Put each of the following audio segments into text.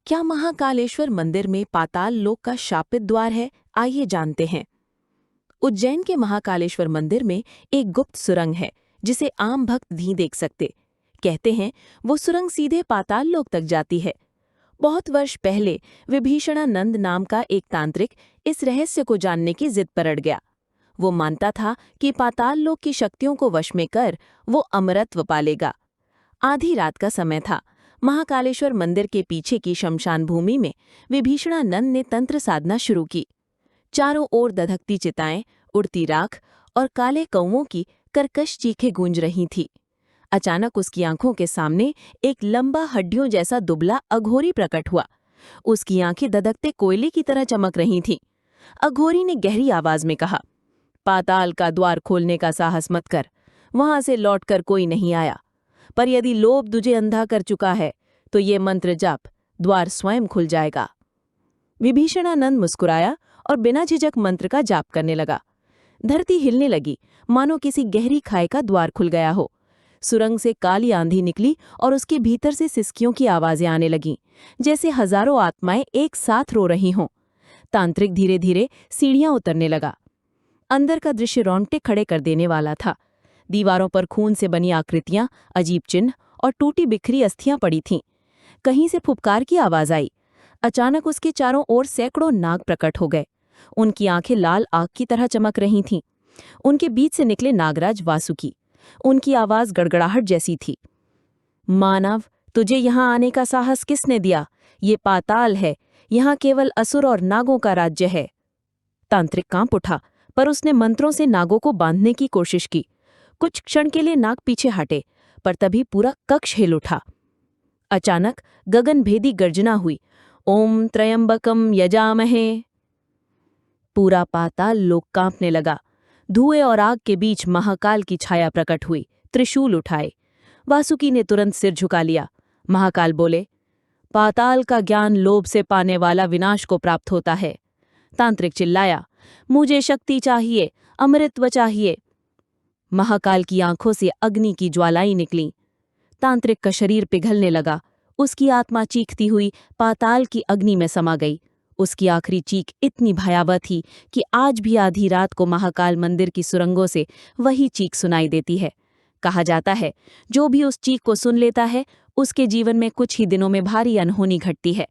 क्या महाकालेश्वर मंदिर में पाताल लोक का शापित द्वार है? आइए जानते हैं। उज्जैन के महाकालेश्वर मंदिर में एक गुप्त सुरंग है जिसे आम भक्त नहीं देख सकते। कहते हैं वो सुरंग सीधे पाताल लोक तक जाती है। बहुत वर्ष पहले विभीषणानंद नाम का एक तांत्रिक इस रहस्य को जानने की जिद पर अड़ गया। वो मानता था कि पाताल लोक की शक्तियों को वश में कर वो अमरत्व पालेगा। आधी रात का समय था। महाकालेश्वर मंदिर के पीछे की शमशान भूमि में विभीषणानंद ने तंत्र साधना शुरू की। चारों ओर दधकती चिताएं, उड़ती राख और काले कौवों की कर्कश चीखें गूंज रही थी। अचानक उसकी आंखों के सामने एक लंबा हड्डियों जैसा दुबला अघोरी प्रकट हुआ। उसकी आंखें दधकते कोयले की तरह चमक रही थीं। अघोरी ने गहरी आवाज में कहा, पाताल का द्वार खोलने का साहस मत कर, वहां से लौटकर कोई नहीं आया। पर यदि लोभ तुझे अंधा कर चुका है तो ये मंत्र जाप, द्वार स्वयं खुल जाएगा। विभीषणानंद मुस्कुराया और बिना झिझक मंत्र का जाप करने लगा। धरती हिलने लगी, मानो किसी गहरी खाई का द्वार खुल गया हो। सुरंग से काली आंधी निकली और उसके भीतर से सिसकियों की आवाजें आने लगीं, जैसे हजारों आत्माएं एक साथ रो रही हों। तांत्रिक धीरे धीरे सीढ़ियां उतरने लगा। अंदर का दृश्य रोंगटे खड़े कर देने वाला था। दीवारों पर खून से बनी आकृतियां, अजीब चिन्ह और टूटी बिखरी अस्थियां पड़ी थीं। कहीं से फुफकार की आवाज आई। अचानक उसके चारों ओर सैकड़ों नाग प्रकट हो गए। उनकी आंखें लाल आग की तरह चमक रही थीं। उनके बीच से निकले नागराज वासुकी। उनकी आवाज गड़गड़ाहट जैसी थी। मानव, तुझे यहां आने का साहस किसने दिया? ये पाताल है, यहां केवल असुर और नागों का राज्य है। तांत्रिक कांप उठा, पर उसने मंत्रों से नागों को बांधने की कोशिश की। कुछ क्षण के लिए नाग पीछे हटे, पर तभी पूरा कक्ष हिल उठा। अचानक गगनभेदी गर्जना हुई, ओम त्र्यंबकम यजामहे। पूरा पाताल लोक कांपने लगा। धुएं और आग के बीच महाकाल की छाया प्रकट हुई, त्रिशूल उठाए। वासुकी ने तुरंत सिर झुका लिया। महाकाल बोले, पाताल का ज्ञान लोभ से पाने वाला विनाश को प्राप्त होता है। तांत्रिक चिल्लाया, मुझे शक्ति चाहिए, अमृतत्व चाहिए। महाकाल की आंखों से अग्नि की ज्वालाएं निकलीं। तांत्रिक का शरीर पिघलने लगा। उसकी आत्मा चीखती हुई पाताल की अग्नि में समा गई। उसकी आखिरी चीख इतनी भयावह थी कि आज भी आधी रात को महाकाल मंदिर की सुरंगों से वही चीख सुनाई देती है। कहा जाता है, जो भी उस चीख को सुन लेता है, उसके जीवन में कुछ ही दिनों में भारी अनहोनी घटती है।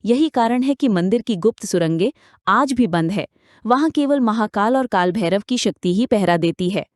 यही कारण है कि मंदिर की गुप्त सुरंगें आज भी बंद है। वहां केवल महाकाल और काल भैरव की शक्ति ही पहरा देती है।